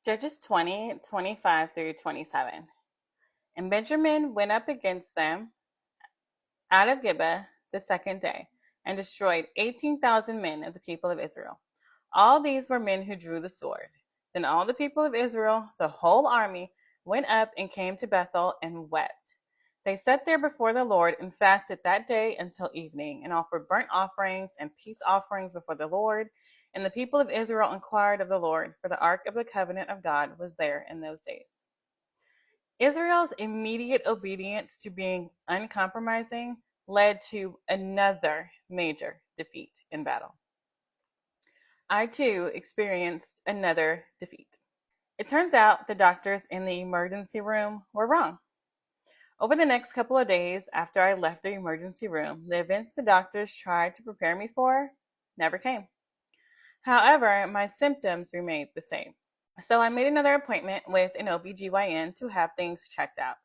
Judges 20:25 through 27. And Benjamin went up against them out of Gibeah the second day, and destroyed 18,000 men of the people of Israel. All these were men who drew the sword. Then all the people of Israel, the whole army, went up and came to Bethel and wept. They sat there before the Lord and fasted that day until evening, and offered burnt offerings and peace offerings before the Lord. And the people of Israel inquired of the Lord, for the ark of the covenant of God was there in those days. Israel's immediate obedience to being uncompromising led to another major defeat in battle. I too experienced another defeat. It turns out the doctors in the emergency room were wrong. Over the next couple of days after I left the emergency room, the events the doctors tried to prepare me for never came. However, my symptoms remained the same. So I made another appointment with an OBGYN to have things checked out.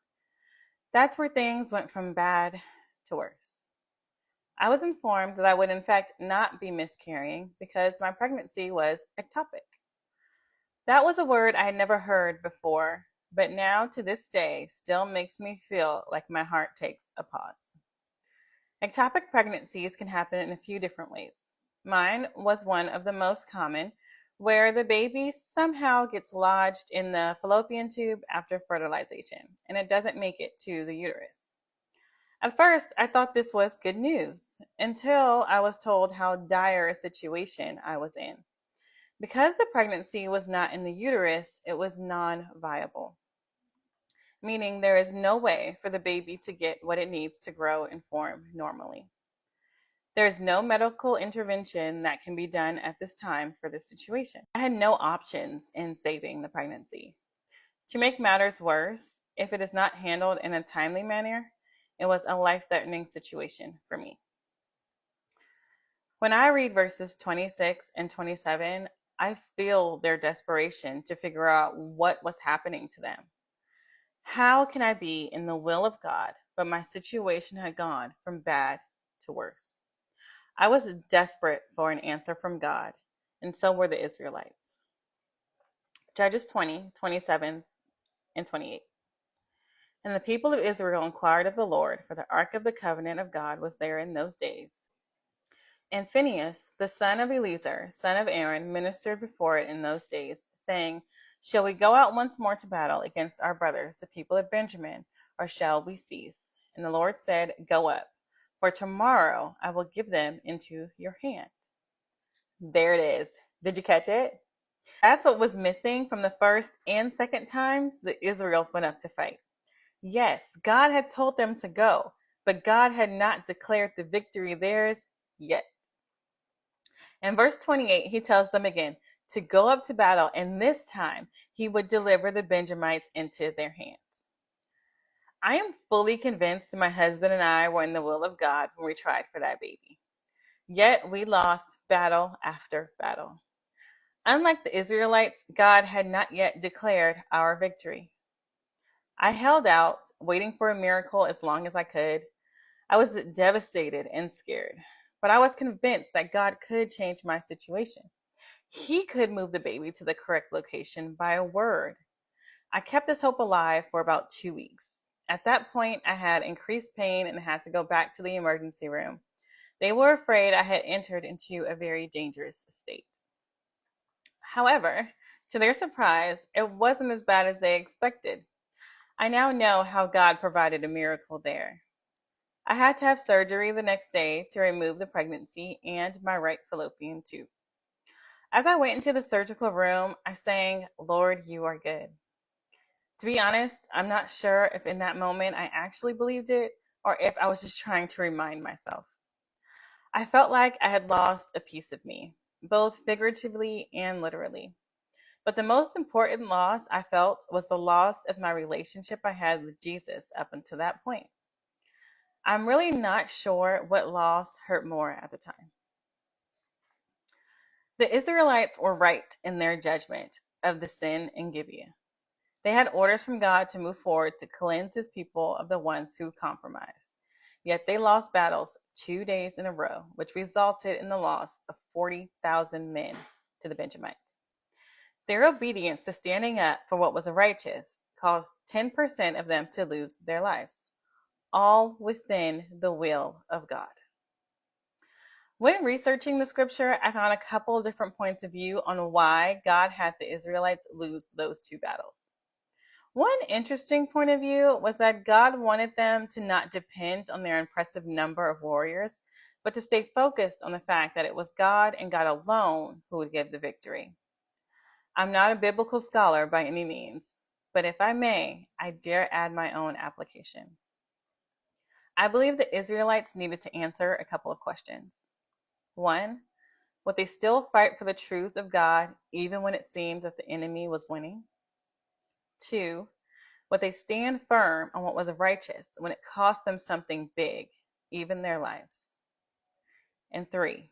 That's where things went from bad to worse. I was informed that I would in fact not be miscarrying because my pregnancy was ectopic. That was a word I had never heard before, but now to this day still makes me feel like my heart takes a pause. Ectopic pregnancies can happen in a few different ways. Mine was one of the most common, where the baby somehow gets lodged in the fallopian tube after fertilization, and it doesn't make it to the uterus. At first, I thought this was good news until I was told how dire a situation I was in. Because the pregnancy was not in the uterus, it was non viable, meaning there is no way for the baby to get what it needs to grow and form normally. There is no medical intervention that can be done at this time for this situation. I had no options in saving the pregnancy. To make matters worse, if it is not handled in a timely manner, it was a life-threatening situation for me. When I read verses 26 and 27, I feel their desperation to figure out what was happening to them. How can I be in the will of God, but my situation had gone from bad to worse? I was desperate for an answer from God, and so were the Israelites. Judges 20:27 and 28. And the people of Israel inquired of the Lord, for the ark of the covenant of God was there in those days. And Phinehas, the son of Eleazar, son of Aaron, ministered before it in those days, saying, Shall we go out once more to battle against our brothers, the people of Benjamin, or shall we cease? And the Lord said, Go up, for tomorrow I will give them into your hand. There it is. Did you catch it? That's what was missing from the first and second times the Israelites went up to fight. Yes, God had told them to go, but God had not declared the victory theirs yet. In verse 28, he tells them again to go up to battle, and this time he would deliver the Benjamites into their hands. I am fully convinced my husband and I were in the will of God when we tried for that baby. Yet we lost battle after battle. Unlike the Israelites, God had not yet declared our victory. I held out, waiting for a miracle as long as I could. I was devastated and scared, but I was convinced that God could change my situation. He could move the baby to the correct location by a word. I kept this hope alive for about 2 weeks. At that point, I had increased pain and had to go back to the emergency room. They were afraid I had entered into a very dangerous state. However, to their surprise, it wasn't as bad as they expected. I now know how God provided a miracle there. I had to have surgery the next day to remove the pregnancy and my right fallopian tube. As I went into the surgical room, I sang, Lord, you are good. To be honest, I'm not sure if in that moment I actually believed it or if I was just trying to remind myself. I felt like I had lost a piece of me, both figuratively and literally. But the most important loss I felt was the loss of my relationship I had with Jesus up until that point. I'm really not sure what loss hurt more at the time. The Israelites were right in their judgment of the sin in Gibeah. They had orders from God to move forward to cleanse his people of the ones who compromised. Yet they lost battles 2 days in a row, which resulted in the loss of 40,000 men to the Benjamites. Their obedience to standing up for what was righteous caused 10% of them to lose their lives, all within the will of God. When researching the scripture, I found a couple of different points of view on why God had the Israelites lose those two battles. One interesting point of view was that God wanted them to not depend on their impressive number of warriors, but to stay focused on the fact that it was God and God alone who would give the victory. I'm not a biblical scholar by any means, but if I may, I dare add my own application. I believe the Israelites needed to answer a couple of questions. One, would they still fight for the truth of God even when it seemed that the enemy was winning? Two, would they stand firm on what was righteous when it cost them something big, even their lives? And three,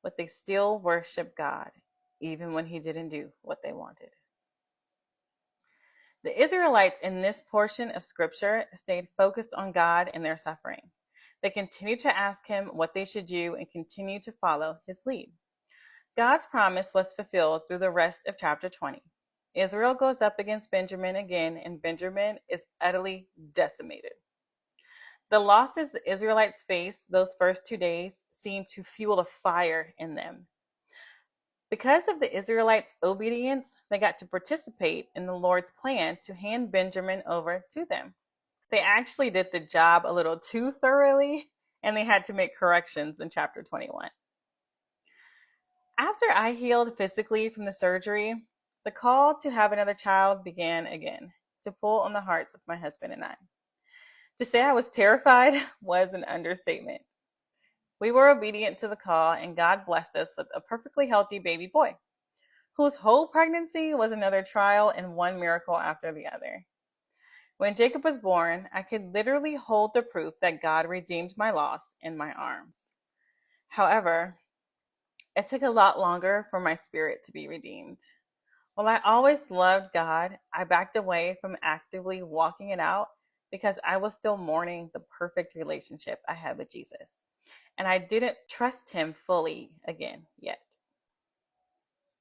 would they still worship God even when he didn't do what they wanted? The Israelites in this portion of scripture stayed focused on God and their suffering. They continued to ask him what they should do and continued to follow his lead. God's promise was fulfilled through the rest of chapter 20. Israel goes up against Benjamin again, and Benjamin is utterly decimated. The losses the Israelites faced those first 2 days seemed to fuel a fire in them. Because of the Israelites' obedience, they got to participate in the Lord's plan to hand Benjamin over to them. They actually did the job a little too thoroughly, and they had to make corrections in chapter 21. After I healed physically from the surgery, the call to have another child began again, to pull on the hearts of my husband and I. To say I was terrified was an understatement. We were obedient to the call, and God blessed us with a perfectly healthy baby boy, whose whole pregnancy was another trial and one miracle after the other. When Jacob was born, I could literally hold the proof that God redeemed my loss in my arms. However, it took a lot longer for my spirit to be redeemed. While I always loved God, I backed away from actively walking it out because I was still mourning the perfect relationship I had with Jesus. And I didn't trust him fully again yet.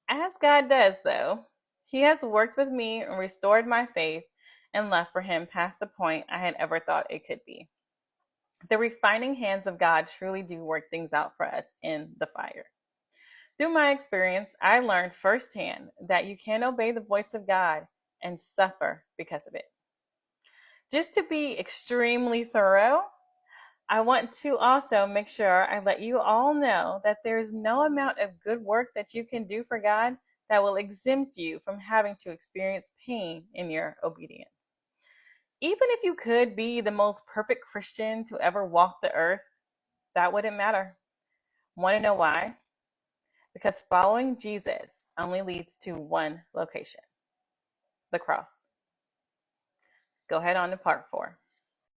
As God does, though, he has worked with me and restored my faith and love for him past the point I had ever thought it could be. The refining hands of God truly do work things out for us in the fire. Through my experience, I learned firsthand that you can obey the voice of God and suffer because of it. Just to be extremely thorough, I want to also make sure I let you all know that there is no amount of good work that you can do for God that will exempt you from having to experience pain in your obedience. Even if you could be the most perfect Christian to ever walk the earth, that wouldn't matter. Want to know why? Because following Jesus only leads to one location: the cross. Go ahead on to part 4.